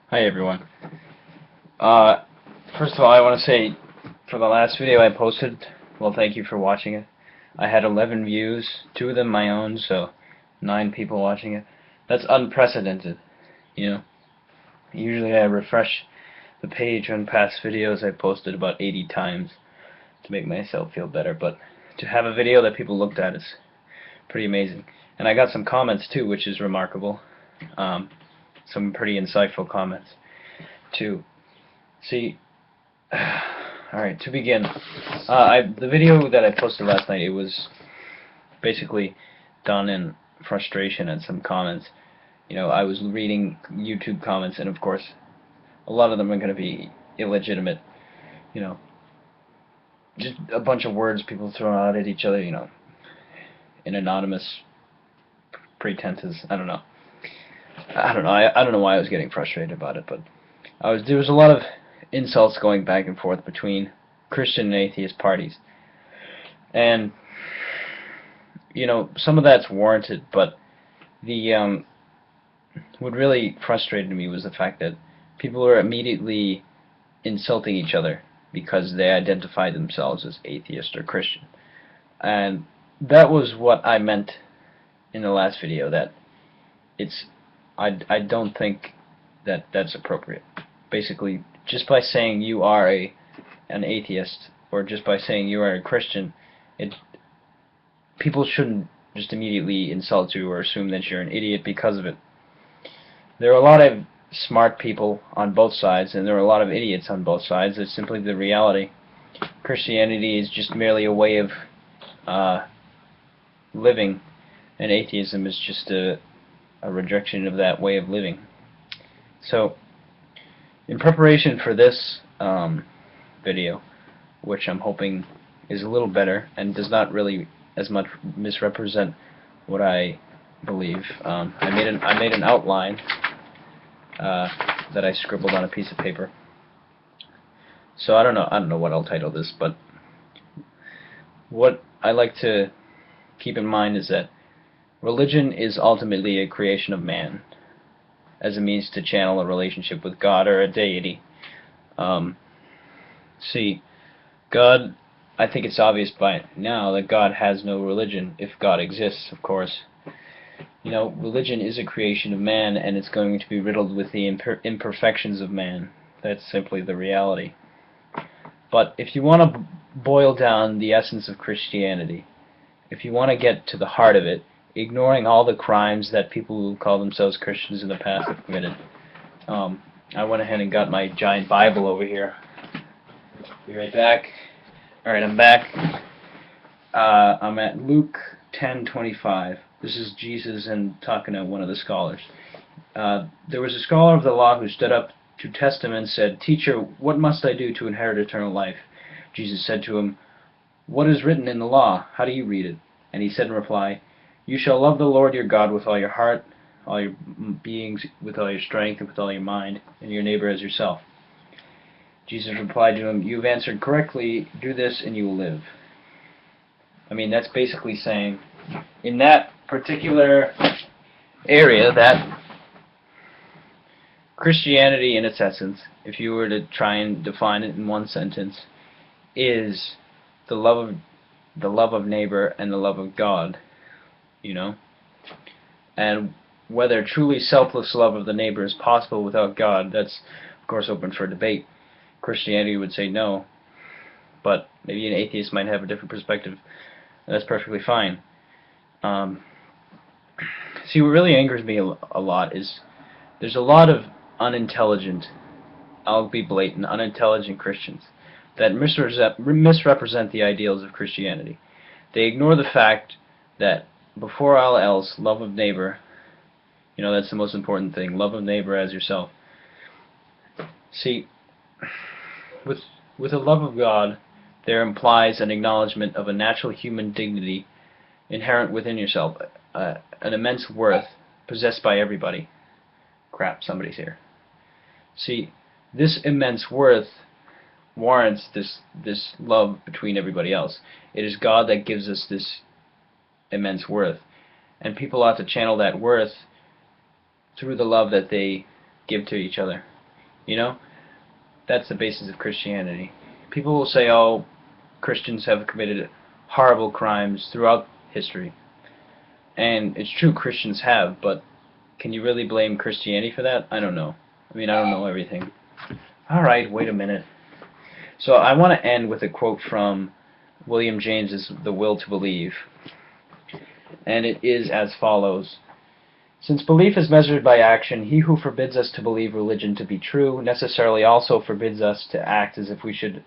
Hi everyone. Uh, First of all, I want to say for the last video I posted, well, thank you for watching it. I had 11 views, 2 of them my own, so 9 people watching it. That's unprecedented, you know. Usually I refresh the page on past videos I posted about 80 times to make myself feel better, but to have a video that people looked at is pretty amazing. And I got some comments too, which is remarkable. Some pretty insightful comments too. See, alright, to begin, the video that I posted last night, it was basically done in frustration at some comments. You know, I was reading YouTube comments, and of course, a lot of them are going to be illegitimate, you know, just a bunch of words people throw out at each other, you know, in anonymous pretenses. I don't know. I don't know why I was getting frustrated about it, but there was a lot of insults going back and forth between Christian and atheist parties. And you know, some of that's warranted, but the what really frustrated me was the fact that people were immediately insulting each other because they identified themselves as atheist or Christian. And that was what I meant in the last video, that I don't think that that's appropriate. Basically, just by saying you are an atheist, or just by saying you are a Christian, people shouldn't just immediately insult you or assume that you're an idiot because of it. There are a lot of smart people on both sides, and there are a lot of idiots on both sides. It's simply the reality. Christianity is just merely a way of living, and atheism is just a rejection of that way of living. So, in preparation for this video, which I'm hoping is a little better and does not really as much misrepresent what I believe, I made an outline that I scribbled on a piece of paper. So I don't know what I'll title this, but what I like to keep in mind is that religion is ultimately a creation of man as a means to channel a relationship with God or a deity. See, God, I think it's obvious by now that God has no religion, if God exists, of course. You know, religion is a creation of man, and it's going to be riddled with the imperfections of man. That's simply the reality. But if you want to boil down the essence of Christianity, if you want to get to the heart of it, ignoring all the crimes that people who call themselves Christians in the past have committed, I went ahead and got my giant Bible over here. Be right back. Alright, I'm back. I'm at Luke 10:25. This is Jesus and talking to one of the scholars. There was a scholar of the law who stood up to test him and said, "Teacher, what must I do to inherit eternal life?" Jesus said to him, "What is written in the law? How do you read it?" And he said in reply, "You shall love the Lord your God with all your heart, all your beings, with all your strength, and with all your mind, and your neighbor as yourself." Jesus replied to him, "You've answered correctly. Do this and you will live." I mean, that's basically saying, in that particular area, that Christianity in its essence, if you were to try and define it in one sentence, is the love of neighbor and the love of God, you know? And whether truly selfless love of the neighbor is possible without God, that's of course open for debate. Christianity would say no, but maybe an atheist might have a different perspective. That's perfectly fine. See, what really angers me a lot is there's a lot of unintelligent, I'll be blatant, unintelligent Christians that misrepresent the ideals of Christianity. They ignore the fact that before all else, love of neighbor, you know, that's the most important thing, love of neighbor as yourself. See, with a love of God, there implies an acknowledgement of a natural human dignity inherent within yourself, an immense worth possessed by everybody. Crap, somebody's here. See, this immense worth warrants this love between everybody else. It is God that gives us this immense worth, and people ought to channel that worth through the love that they give to each other. You know? That's the basis of Christianity. People will say, oh, Christians have committed horrible crimes throughout history. And it's true, Christians have, but can you really blame Christianity for that? I don't know. I mean, I don't know everything. Alright, wait a minute. So I want to end with a quote from William James's The Will to Believe. And it is as follows. Since belief is measured by action, he who forbids us to believe religion to be true necessarily also forbids us to act as we should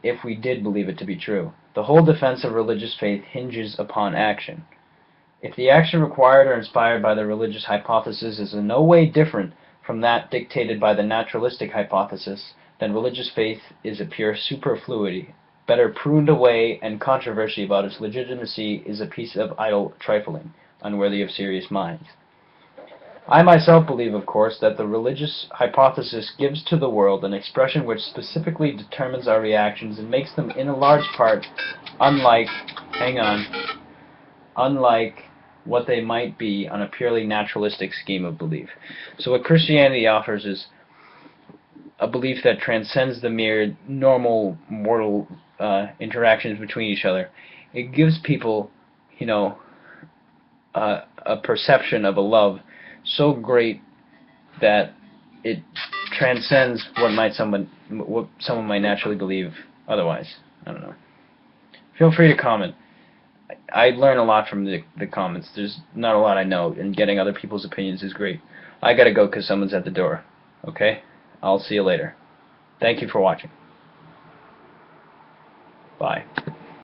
if we did believe it to be true. The whole defense of religious faith hinges upon action. If the action required or inspired by the religious hypothesis is in no way different from that dictated by the naturalistic hypothesis, then religious faith is a pure superfluity, better pruned away, and controversy about its legitimacy is a piece of idle trifling, unworthy of serious minds. I myself believe, of course, that the religious hypothesis gives to the world an expression which specifically determines our reactions and makes them in a large part unlike what they might be on a purely naturalistic scheme of belief. So what Christianity offers is a belief that transcends the mere normal mortal interactions between each other. It gives people, a perception of a love so great that it transcends what someone might naturally believe otherwise. I don't know. Feel free to comment. I learn a lot from the comments. There's not a lot I know, and getting other people's opinions is great. I gotta go because someone's at the door. Okay? I'll see you later. Thank you for watching. Bye.